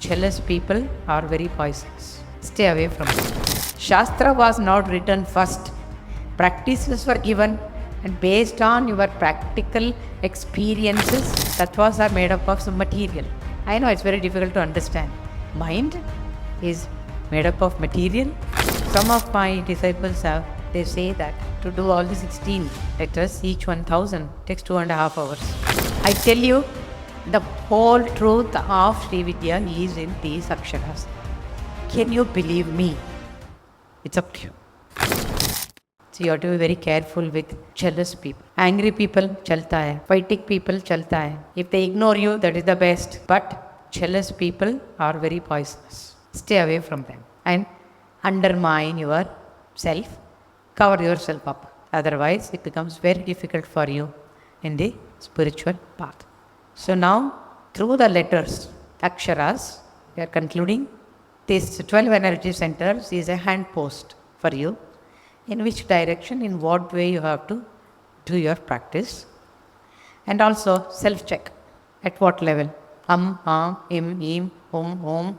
Jealous people are very poisonous. Stay away from them. Shastra was not written first. Practices were given, and based on your practical experiences, tatwas are made up of some material. I know it's very difficult to understand. Mind is made up of material. Some of my disciples they say that to do all the 16 letters, each 1000 takes 2.5 hours. I tell you, the whole truth of Sri Vidya is in these aksharas. Can you believe me? It's up to you. So you have to be very careful with jealous people. Angry people, chalta hai. Fighting people, chalta hai. If they ignore you, that is the best. But jealous people are very poisonous. Stay away from them and undermine yourself. Cover yourself up. Otherwise, it becomes very difficult for you in the spiritual path. So now, through the letters, aksharas, we are concluding. This 12 energy centers is a handpost for you. In which direction, in what way you have to do your practice. And also self-check. At what level? Im, om,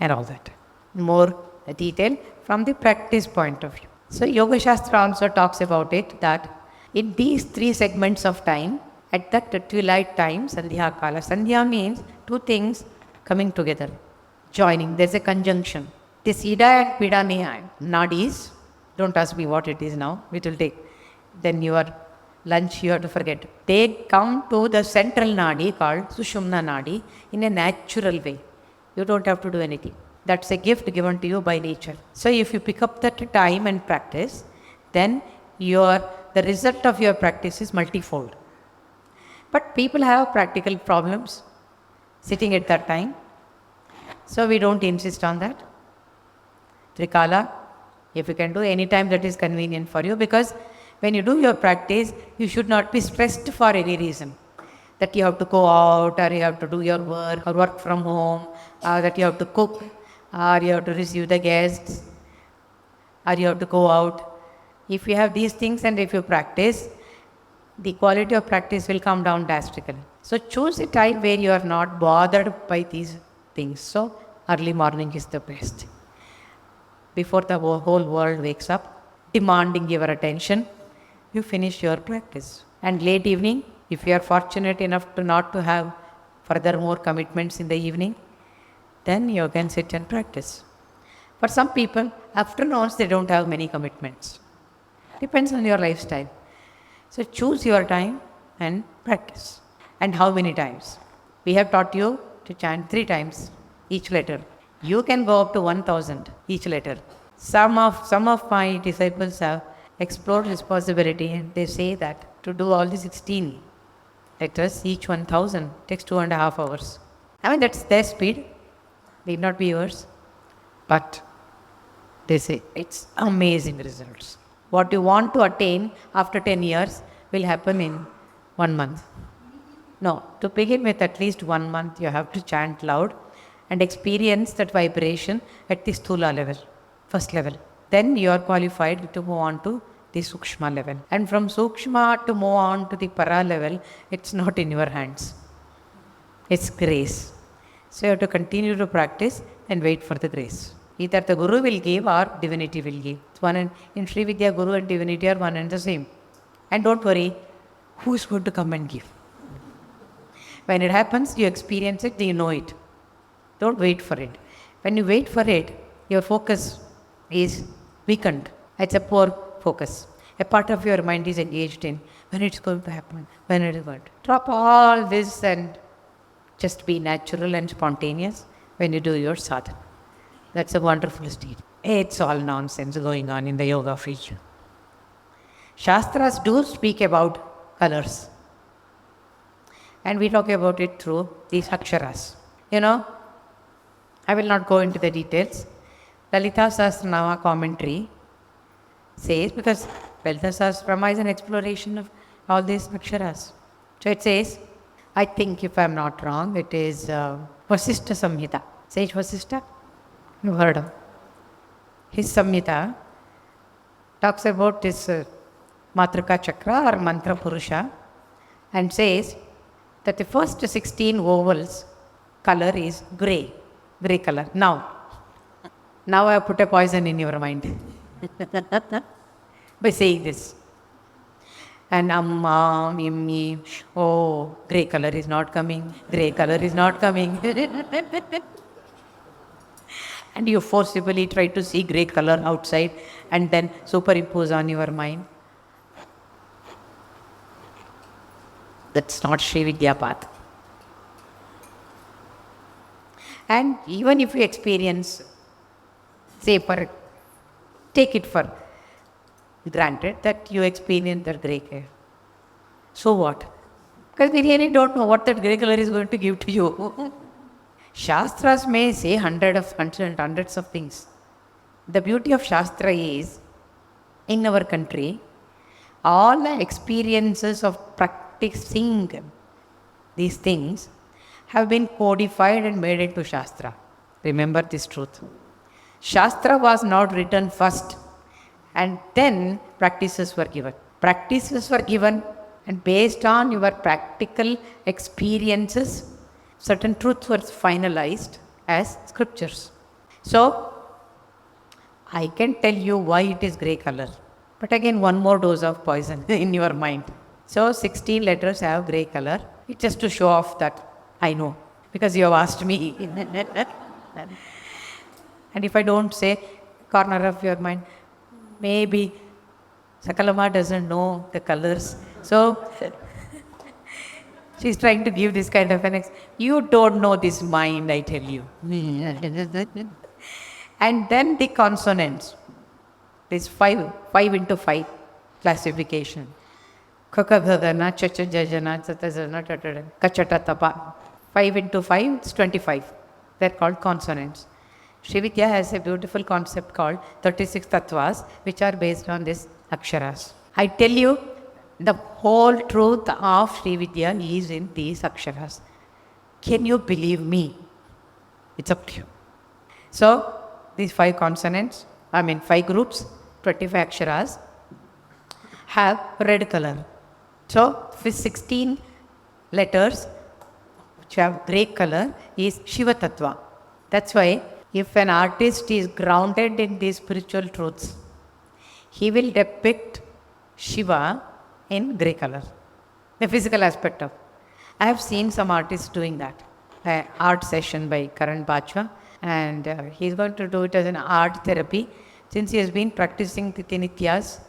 and all that. More detail from the practice point of view. So Yoga Shastra also talks about it that in these 3 segments of time, at that twilight time, Sandhya Kala. Sandhya means 2 things coming together, joining. There's a conjunction. This Ida and Pida nadis, don't ask me what it is now, it will take. Then your lunch you have to forget. They come to the central nadi called Sushumna nadi in a natural way. You don't have to do anything. That's a gift given to you by nature. So if you pick up that time and practice, then the result of your practice is multifold. But people have practical problems sitting at that time. So we don't insist on that. Trikala, if you can do any time that is convenient for you, because when you do your practice, you should not be stressed for any reason. That you have to go out, or you have to do your work, or work from home, or that you have to cook, or you have to receive the guests, or you have to go out. If you have these things and if you practice, the quality of practice will come down drastically. So choose a time where you are not bothered by these things. So early morning is the best. Before the whole world wakes up, demanding your attention, you finish your practice. And late evening, if you are fortunate enough to not to have furthermore commitments in the evening, then you can sit and practice. For some people, afternoons they don't have many commitments. Depends on your lifestyle. So choose your time and practice. And how many times? We have taught you to chant 3 times each letter. You can go up to 1000 each letter. Some of my disciples have explored this possibility, and they say that to do all the 16 letters, each 1000 takes 2.5 hours. I mean, that's their speed, need not be yours. But they say it's amazing results. What you want to attain after 10 years will happen in 1 month. No, to begin with at least 1 month you have to chant loud and experience that vibration at the Sthula level, first level. Then you are qualified to move on to the Sukshma level. And from Sukshma to move on to the Para level, it's not in your hands. It's grace. So you have to continue to practice and wait for the grace. Either the Guru will give or divinity will give. It's in Sri Vidya, Guru and divinity are one and the same. And don't worry, who is going to come and give? When it happens, you experience it, you know it. Don't wait for it. When you wait for it, your focus is weakened. It's a poor focus. A part of your mind is engaged in when it's going to happen, when it is going to. Drop all this and just be natural and spontaneous when you do your sadhana. That's a wonderful state. It's all nonsense going on in the yoga field. Shastras do speak about colors. And we talk about it through these aksharas. I will not go into the details. Lalita Sahasranama commentary says, because Lalita Sahasranama is an exploration of all these aksharas. So it says, I think if I am not wrong, it is Vasishtha Samhita. Sage Vasishtha? You've heard of. His Samhita talks about this Matrika Chakra or Mantra Purusha and says that the first 16 vowels color is grey. grey color. Now I have put a poison in your mind by saying this. And Amma, Mimmi, oh, grey color is not coming, grey color is not coming. And you forcibly try to see grey color outside and then superimpose on your mind. That's not Sri Vidya path. And even if you experience, take it for granted that you experience that grey color. So what? Because we really don't know what that grey color is going to give to you. Shastras may say hundreds of things. The beauty of Shastra is, in our country, all the experiences of practicing these things have been codified and made into Shastra. Remember this truth. Shastra was not written first and then practices were given. Practices were given and based on your practical experiences, certain truths were finalized as scriptures. So, I can tell you why it is grey color. But again, one more dose of poison in your mind. So, 16 letters have grey color. It's just to show off that I know. Because you have asked me. And if I don't say, corner of your mind, maybe SakalaMaa doesn't know the colors. So, she's trying to give this kind of an you don't know this mind, I tell you. And then the consonants. This 5 into 5 classification. Kakabhagana, chachajajana, tatazana, tatadana, kachatatapa. 5 into 5, it's 25. They're called consonants. Sri Vidya has a beautiful concept called 36 tatwas, which are based on these aksharas. I tell you, the whole truth of Sri Vidya is in these aksharas. Can you believe me? It's up to you. So, these 5 consonants, 5 groups, 25 aksharas, have red color. So, with 16 letters, which have grey color, is Shiva Tattva. That's why, if an artist is grounded in these spiritual truths, he will depict Shiva in grey color, the physical aspect of. I have seen some artists doing that. An art session by Karan Bachwa, and he's going to do it as an art therapy since he has been practicing Titinityas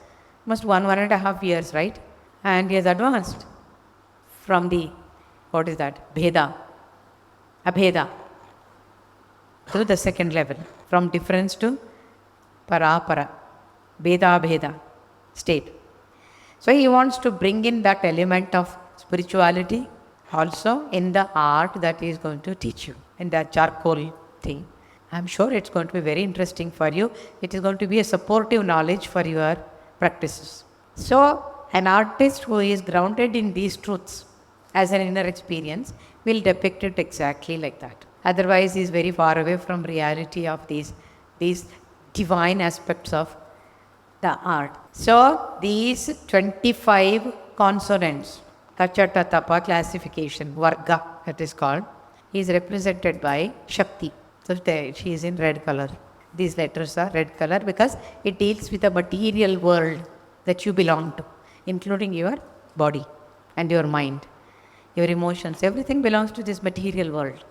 almost 1.5 years, right? And he has advanced from the, Bheda, Abheda, to the second level, from difference to Para, Bheda state. So he wants to bring in that element of spirituality also in the art that he is going to teach you, in that charcoal thing. I'm sure it's going to be very interesting for you. It is going to be a supportive knowledge for your practices. So, an artist who is grounded in these truths as an inner experience will depict it exactly like that. Otherwise, he is very far away from reality of these divine aspects of the art. So, these 25 consonants, Kachata Tapa classification, Varga it is called, is represented by Shakti. So, she is in red color. These letters are red color because it deals with the material world that you belong to, including your body and your mind, your emotions. Everything belongs to this material world.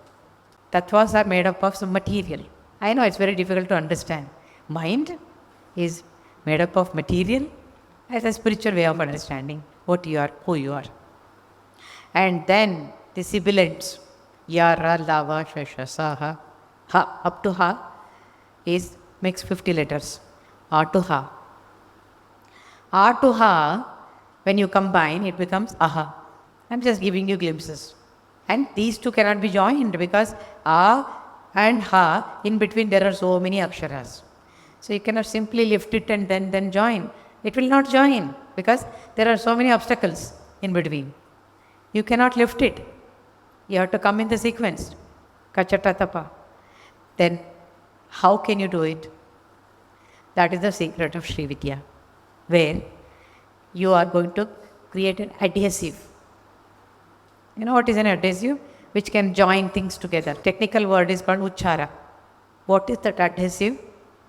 Tatwas are made up of some material. I know it's very difficult to understand. Mind is made up of material as a spiritual way of understanding what you are, who you are. And then the sibilants, Yara, Lava, Shasha, Ha, up to Ha makes 50 letters. A to Ha. A to Ha, when you combine, it becomes Aha. I'm just giving you glimpses. And these two cannot be joined because A and Ha, in between there are so many aksharas. So you cannot simply lift it and then join. It will not join because there are so many obstacles in between. You cannot lift it. You have to come in the sequence. Kachata Tapa. Then how can you do it? That is the secret of Sri Vidya, where you are going to create an adhesive. You know what is an adhesive? which can join things together. Technical word is called uchara. What is that adhesive?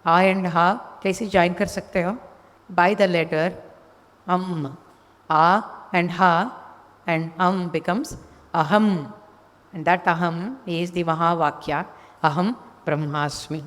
A and ha कैसे join कर सकते हो? By the letter A and ha and becomes aham. And that aham is the Mahavakya, aham brahmasmi.